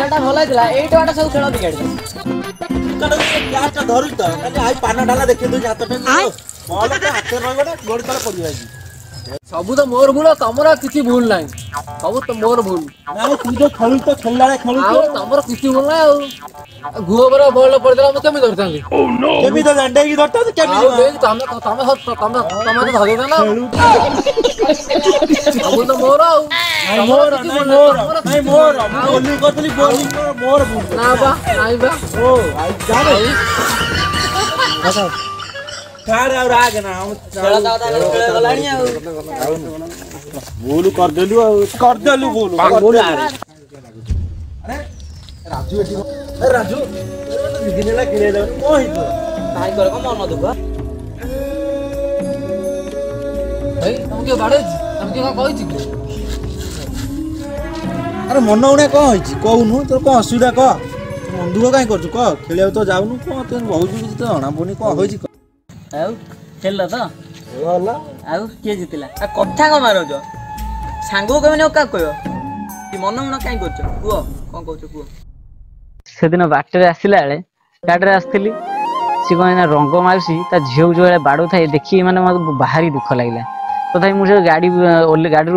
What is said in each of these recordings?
खेलटा भल होइतला एई टोटा सब खेल बिगाड़ कने क्लासटा धरुछ त खाली आई पाना डाला देखि दु हातटा बॉल त हाथ रहबडा गोल तले पड़ी जाई सब तो मोर भूल तमरा किसी भूल नहीं सब तो मोर भूल ना तू जो खेलु त खेलला खेलु आ तमरा किसी भूल नहीं आ घुओबर बॉल पड़दला म केमि धरतांगी ओ नो केमि तो डंडे की धरता त केमि तमे तो धरे ना सब तो मोर आ मोर नहीं मोर बोलिंग करतली बोलिंग मोर भूल ना बा नाही बा ओ आई जा रे अच्छा कार और आगे ना हम खेला दादा खेला गलाणी आ बोल कर देलु बोल अरे राजू एटी अरे राजू दिन ला किने ले को हितो काय कर को मन दुख भाई तुम के बाड़े तुम के का कहै छी अरे मन उणे को होई छी कहउनु तो को असुविधा क मन दुख काई करछु क खेले तो जाउनु को ते बहुत जी तो हणा बोनी को होई छी आउ खेल तो होला आउ के जितिला आ कथा को मारो जो सांगो के माने का कयो ती मन मन काई करछ कुओ कोन कहछ कुओ से दिन बाटरे आसिला बेले गाडरे आस्थिली सी कहना रंग माउसी ता झियो जो बाड़ो थाए देखि माने मते भारी दुख लागला तथापि मुझे गाड़ी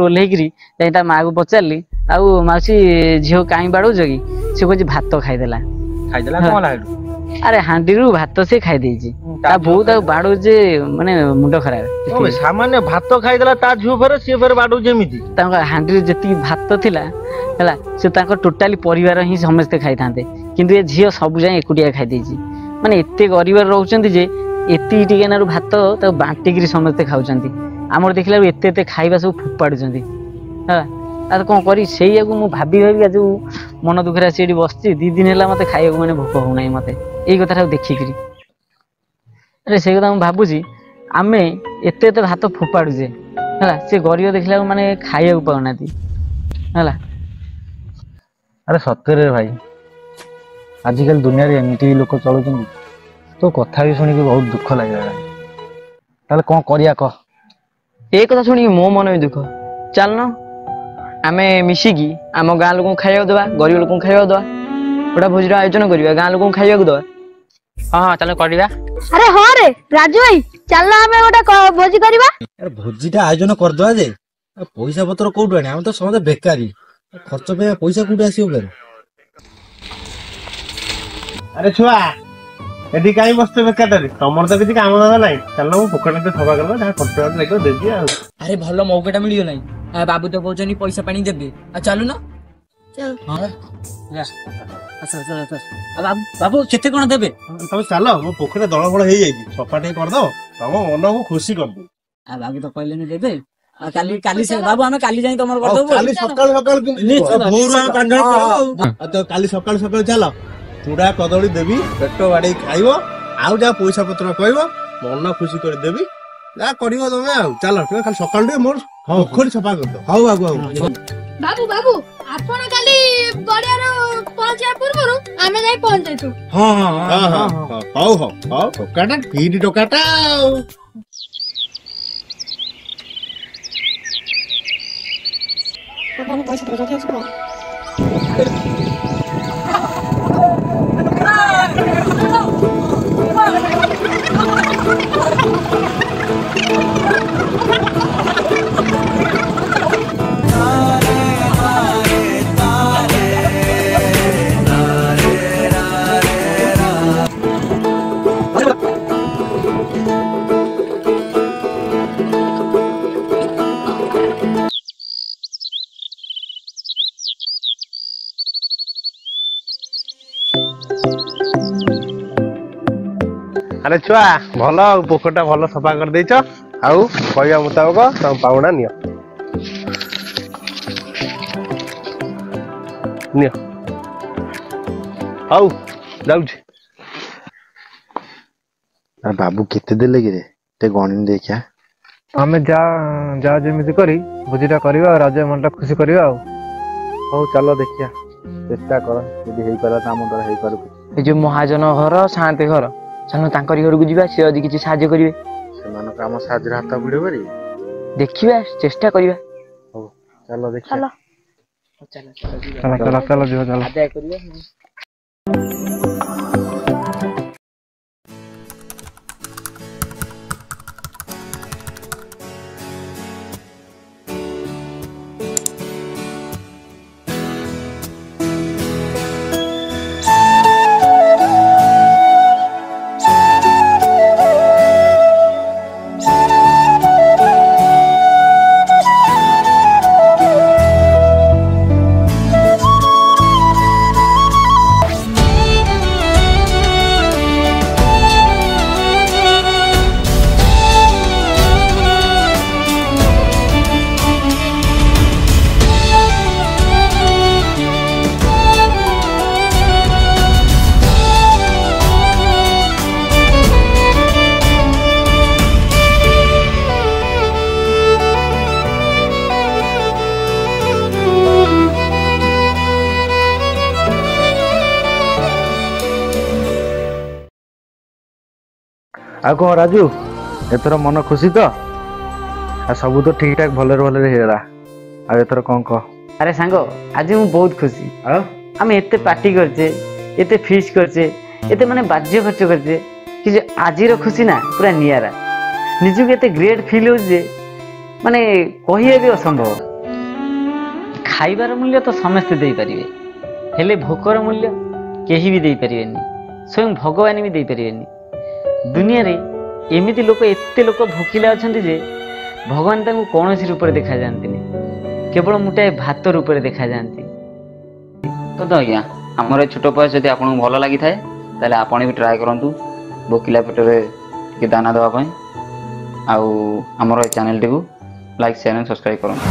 ओल्हेकरी ता माँ को पचारि आउ माउसी झील कहीं बाड़ौ कि सी कह भात खाईदेला अरे हांडी रु भात से खाई बहुत बाड़ौ जे माने मुंड खराब सामान्य भात खाईदेला ता झील फेर सी फेर बाड़ौ जेमिति हांडी जी भात थिला है से टोटाली परिवार ही समस्ते खाई था किंतु ये झील सब जाए एकुटिया खाई माने एते गरीब रोचंती जे एति टिकेनारु भात ताको बांटिकी समस्ते खाउचंती आमर देखला एते एते खाइबा सब फोपाडुचंती है आ कोन करी सेया को मु भाबी भाबी आज मन दुखरा सेठी बसची 2 दिन हैला मते खाइबा माने भोक हो नाही मते एई कथा देखि करी अरे से कथा मु भाबुची आमे एते एते भात फोपाडु जे हला से गरीब देखला माने खाइबा को पाउनाती हला अरे सत्य रे भाई आजिकल दुनिया रे एमती लोक चलुचंती तो कथा भी सुनी के बहुत दुख लागला ताले कोन करिया क ए कथा सुनी मो मन भी दुख चल न आमे मिसिकी आम गाँ लोक खाइबा दवा गरीब लोक खाइबा दवा गोटा भोजर आयोजन करवा गाँ लोक खाइबा दवा हाँ हाँ चल करवा अरे हाँ रे राजू भाई चल आमे गोटा भोजी करवा अरे भोजीटा आयोजन कर दवा जे पैसा पत्र कोठु आनी हम तो समझ बेकारी खर्च पे पैसा कोठु आसीओ बेर अरे छुआ एडी काई बसते बेकार तमर तो किछि काम धंदा नाही चल ना पोकट में सफा करबा जहां खर्च लागो देबी आ अरे भलो मौकाटा मिलियो नाही आ बाबू तो कहछनी पैसा पानी देबे आ चलू ना चल हां जा अच्छा चल चल आ बाबू केते कोन देबे तब चलो मो पोखरे दळ बळ हेई जाई सफाटे कर दो तम मन को खुशी कर दो आ बाबू तो कहलेनी देबे आ काली से बाबू हमें काली जाई तमर कर दो काली सकाळ भोर हम कांड तो काली सकाळ चलो चूड़ा कदली देवी पेट बाड़ी खाइब आउ जा पैसा पत्र कहब मन खुशी कर देवी जा करियो तमे आ चलो खाली सकाळ दे मोर पोखरी सफा कर दो हाउ बाबू बाबू बाबू आपण काली गड़ियारो पहुंचा पूर्वरु आमे जाई पहुंच जाइतु हां हां हां how how toccata kiddie toccata अरे छुआ भल पोखरटा भल सफा कर देछ आउ कहया मुताबक तम पाउना नियो नियो आउ जाउ आ बाबू केते देले गिरे ते गणिन देखा आमे जा जा जेमिति करी भुजिटा करबा राजा मनटा खुशी करबा हो चलो देखिया चेष्टा कर यदि हेई पारा काम दर हेई पारु ए जो महाजन घर शांति घर चलो तांकर घर को जीवा से अधिक किछि साहाय्य करिवे सेमान काम साहाय्य हाथ भिड़े पारी देखिबा चेष्टा करिवा हो चलो देखिया चलो चलो चलो चलो जीवा चलो ଆଦାୟ କରିବା। ଆଉ କଣ ରାଜୁ ଏଥର ମନ ଖୁସି ତ ଆଉ ସବୁ ତ ଠିକ ଠାକ ଭଲରେ ଭଲରେ ହେଇଗଲା ଆଉ ଏଥର କଣ କହ ଆରେ ସାଙ୍ଗ ଆଜି ମୁଁ ବହୁତ ଖୁସି। ଆଉ ଆମେ ଏତେ ପାର୍ଟି କରିଛେ ଏତେ ଫିଷ୍ଟ କରିଛେ ଏତେ ମାନେ ବାଜ୍ୟ ଖର୍ଚ୍ଚ କରିଛେ କିନ୍ତୁ ଆଜିର ଖୁସି ନା ପୁରା ନିଆରା। ନିଜକୁ ଏତେ ଗ୍ରେଟ୍ ଫିଲ୍ ହଉଛି ଯେ ମାନେ କହିବା ବି ଅସମ୍ଭବ। ଖାଇବାର ମୂଲ୍ୟ ତ ସମସ୍ତେ ଦେଇପାରିବେ ହେଲେ ଭୋକର ମୂଲ୍ୟ କେହି ବି ଦେଇପାରିବେନି, ସ୍ୱୟଂ ଭଗବାନ ବି ଦେଇପାରିବେନି। ଦୁନିଆରେ ଏମିତି ଲୋକ ଏତେ ଲୋକ ଭୋକିଲା ଅଛନ୍ତି ଯେ ଭଗବାନ ତାଙ୍କୁ କୌଣସି ରୂପରେ ଦେଖାଯାଆନ୍ତିନି, କେବଳ ମୁଠାଏ ଭାତ ରୂପରେ ଦେଖାଯାଆନ୍ତି। ତ ଆଜ୍ଞା ଆମର ଏ ଛୋଟ ପ୍ରୟାସ ଯଦି ଆପଣଙ୍କୁ ଭଲ ଲାଗିଥାଏ ତାହେଲେ ଆପଣ ବି ଟ୍ରାଏ କରନ୍ତୁ ଭୋକିଲା ପେଟରେ ଟିକେ ଦାନା ଦେବା ପାଇଁ। ଆଉ ଆମର ଏ ଚ୍ୟାନେଲଟିକୁ ଲାଇକ୍ ସେୟାର ଆଣ୍ଡ ସବସ୍କ୍ରାଇବ୍ କରନ୍ତୁ।